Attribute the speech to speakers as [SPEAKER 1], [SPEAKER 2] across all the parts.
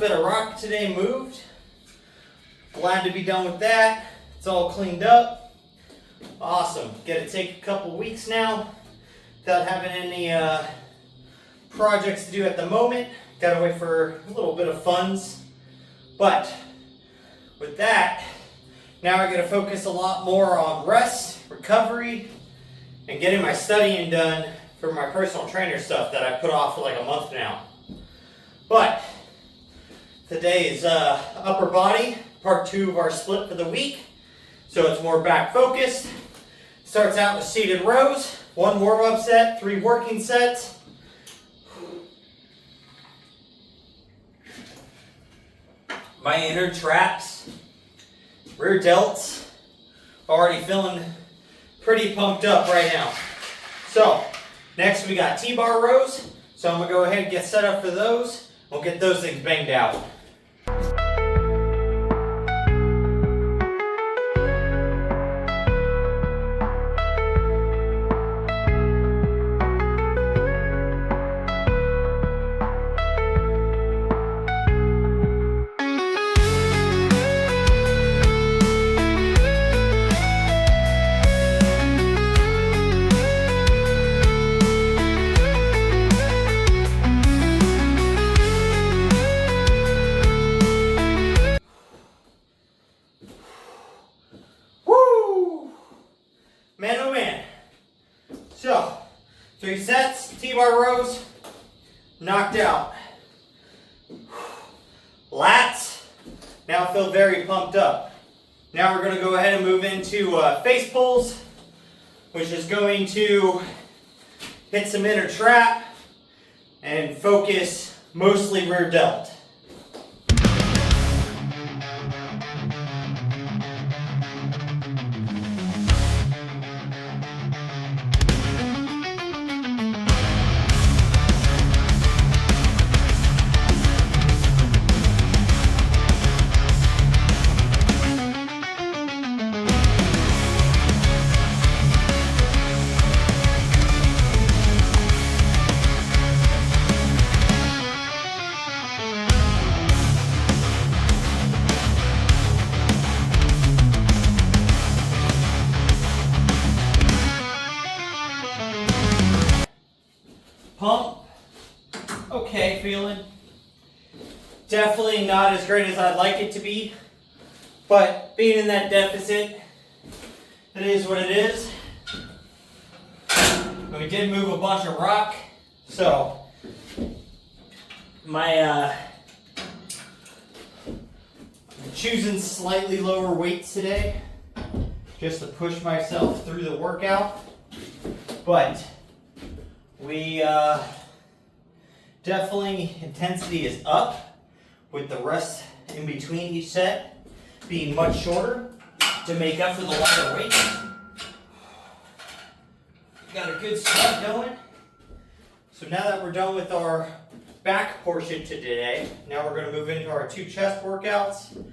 [SPEAKER 1] bit of rock today moved. Glad to be done with that. It's all cleaned up. Awesome. Get to take a couple weeks now without having any projects to do at the moment. Gotta wait for a little bit of funds. But with that, now I gotta focus a lot more on rest, recovery, and getting my studying done for my personal trainer stuff that I put off for like a month now. But today is upper body, part 2 of our split for the week. So it's more back focused. Starts out with seated rows, 1 warm-up set, 3 working sets. My inner traps, rear delts, already feeling pretty pumped up right now. So next we got T-bar rows. So I'm gonna go ahead and get set up for those. We'll get those things banged out. Man, oh man. So, 3 sets, T-bar rows, knocked out. Lats, now feel very pumped up. Now we're going to go ahead and move into face pulls, which is going to hit some inner trap and focus mostly rear delt. Pump, okay feeling. Definitely not as great as I'd like it to be, but being in that deficit, it is what it is. We did move a bunch of rock, so I'm choosing slightly lower weights today, just to push myself through the workout, but we definitely intensity is up with the rest in between each set being much shorter to make up for the lighter weight. Got a good sweat going. So now that we're done with our back portion to today, now we're going to move into our 2 chest workouts,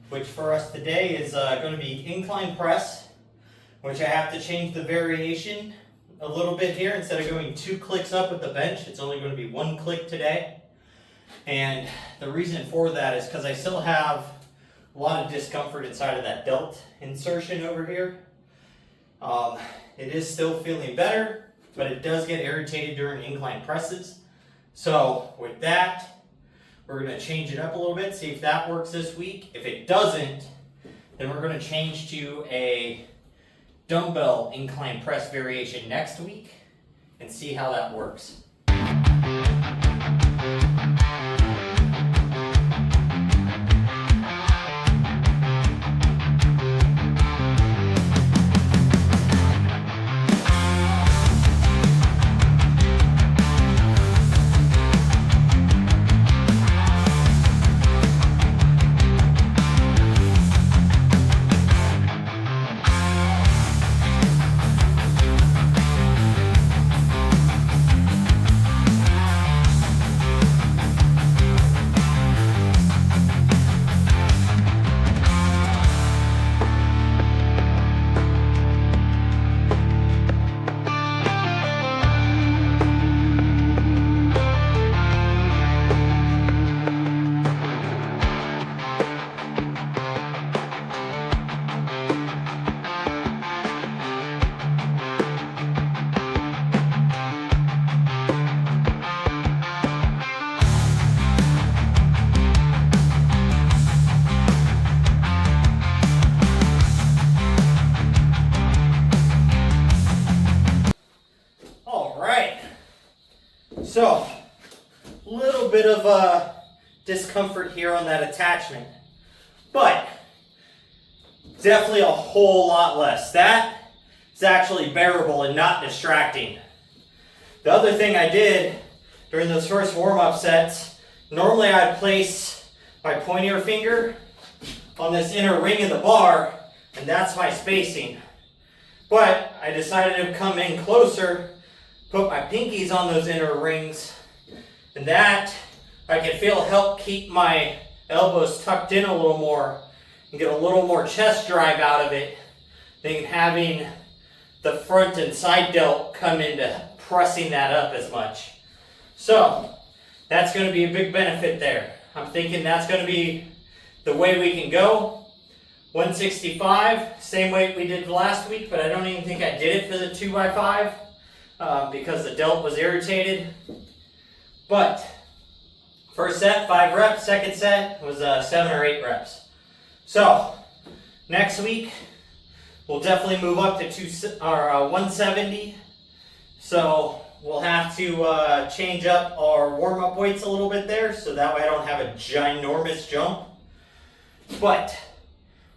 [SPEAKER 1] which for us today is going to be incline press, which I have to change the variation a little bit here. Instead of going 2 clicks up with the bench, it's only going to be 1 click today. And the reason for that is because I still have a lot of discomfort inside of that delt insertion over here. It is still feeling better, but it does get irritated during incline presses. So with that, we're going to change it up a little bit, see if that works this week. If it doesn't, then we're going to change to a dumbbell incline press variation next week and see how that works. little bit of discomfort here on that attachment, but definitely a whole lot less. That is actually bearable and not distracting. The other thing I did during those first warm-up sets, normally I'd place my pointer finger on this inner ring of the bar, and that's my spacing. But I decided to come in closer, put my pinkies on those inner rings, and that I can feel help keep my elbows tucked in a little more and get a little more chest drive out of it than having the front and side delt come into pressing that up as much. So that's going to be a big benefit there. I'm thinking that's going to be the way we can go. 165, same weight we did last week, but I don't even think I did it for the 2x5 because the delt was irritated. But first set, 5 reps. Second set was 7 or 8 reps. So next week, we'll definitely move up to 170. So we'll have to change up our warm-up weights a little bit there, so that way I don't have a ginormous jump. But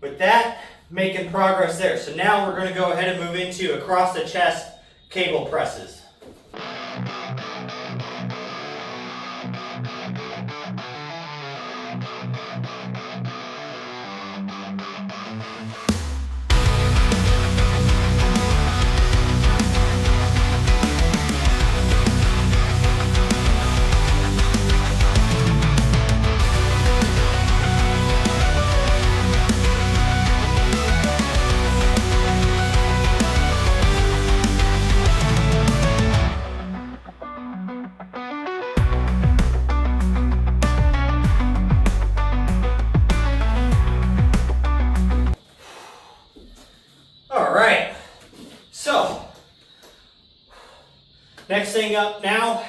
[SPEAKER 1] with that, making progress there. So now we're going to go ahead and move into across the chest cable presses. Next thing up now,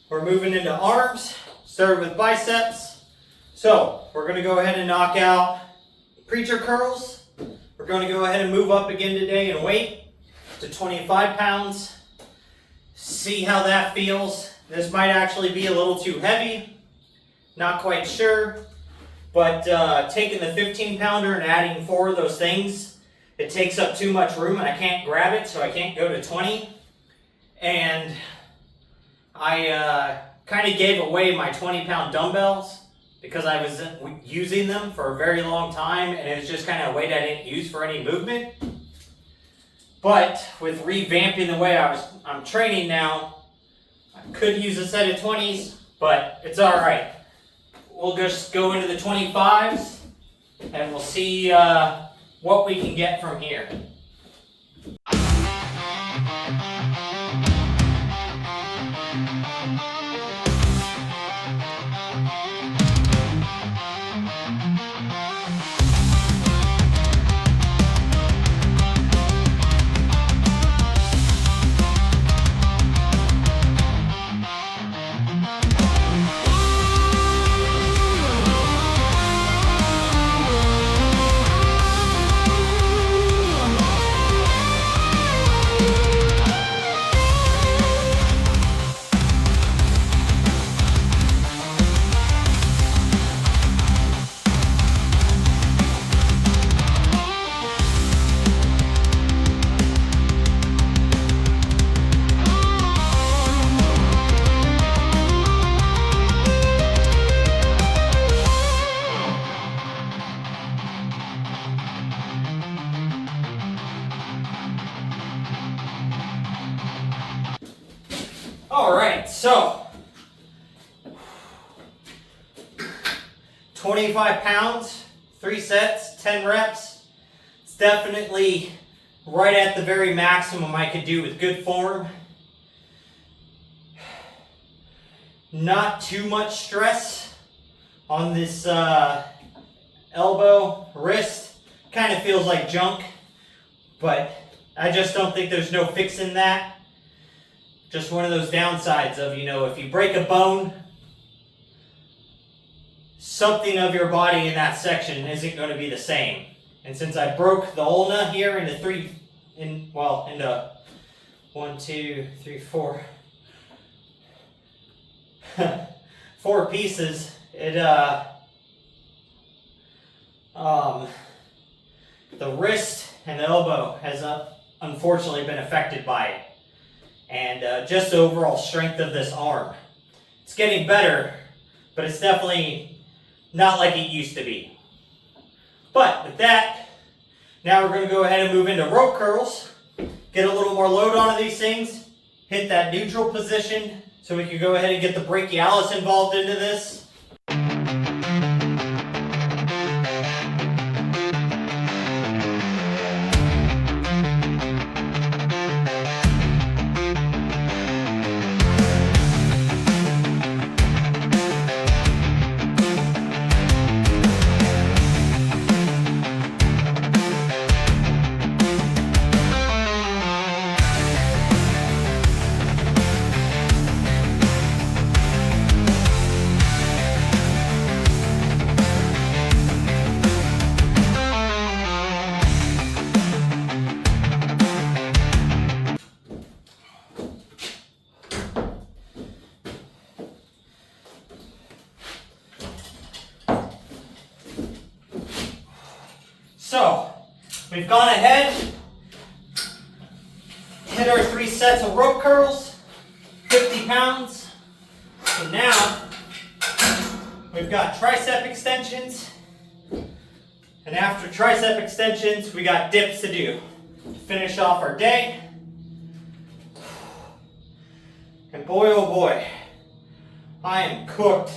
[SPEAKER 1] we're moving into arms, started with biceps. So we're going to go ahead and knock out preacher curls. We're going to go ahead and move up again today in weight to 25 pounds. See how that feels. This might actually be a little too heavy, not quite sure. But taking the 15 pounder and adding 4 of those things, it takes up too much room and I can't grab it, so I can't go to 20. And I kind of gave away my 20-pound dumbbells because I was using them for a very long time and it was just kind of a weight I didn't use for any movement. But with revamping the way I'm training now, I could use a set of 20s, but it's all right. We'll just go into the 25s and we'll see what we can get from here. All right, so 25 pounds, 3 sets, 10 reps. It's definitely right at the very maximum I could do with good form. Not too much stress on this elbow, wrist. Kind of feels like junk, but I just don't think there's no fixing that. Just one of those downsides of, if you break a bone, something of your body in that section isn't going to be the same. And since I broke the ulna here into 1, 2, 3, 4, 4 pieces. The wrist and the elbow has unfortunately been affected by it. And just the overall strength of this arm. It's getting better, but it's definitely not like it used to be. But with that, now we're going to go ahead and move into rope curls. Get a little more load onto these things. Hit that neutral position so we can go ahead and get the brachialis involved into this. So, we've gone ahead, hit our 3 sets of rope curls, 50 pounds. So now, we've got tricep extensions. And after tricep extensions, we got dips to do to finish off our day. And boy, oh boy, I am cooked.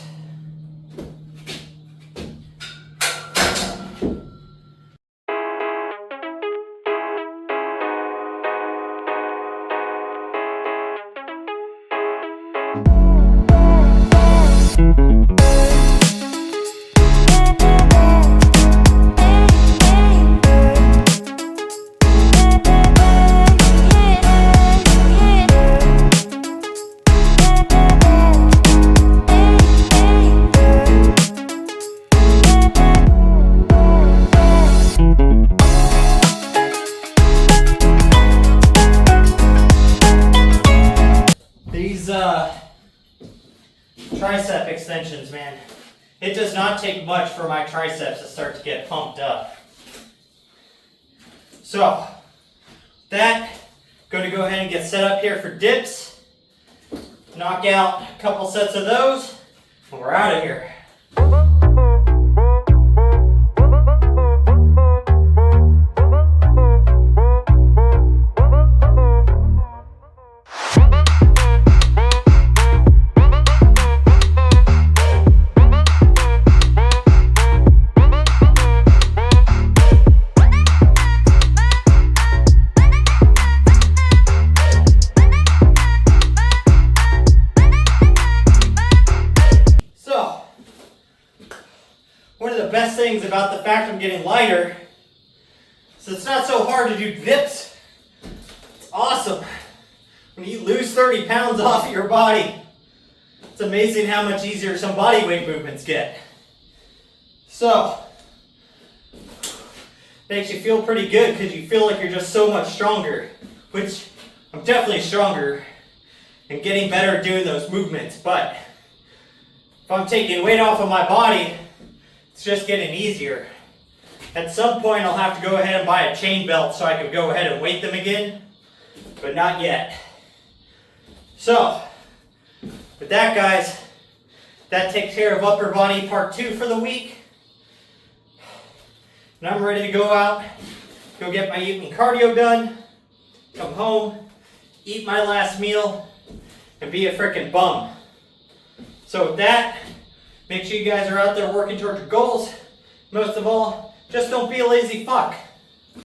[SPEAKER 1] Tricep extensions, man. It does not take much for my triceps to start to get pumped up. So, that, going to go ahead and get set up here for dips. Knock out a couple sets of those, and we're out of here. One of the best things about the fact I'm getting lighter is it's not so hard to do dips. It's awesome. When you lose 30 pounds off of your body, it's amazing how much easier some body weight movements get. So, makes you feel pretty good because you feel like you're just so much stronger, which I'm definitely stronger and getting better at doing those movements. But if I'm taking weight off of my body, it's just getting easier. At some point, I'll have to go ahead and buy a chain belt so I can go ahead and weight them again, but not yet. So, with that, guys, that takes care of upper body part 2 for the week. And I'm ready to go out, go get my evening cardio done, come home, eat my last meal, and be a frickin' bum. So with that, make sure you guys are out there working towards your goals. Most of all, just don't be a lazy fuck.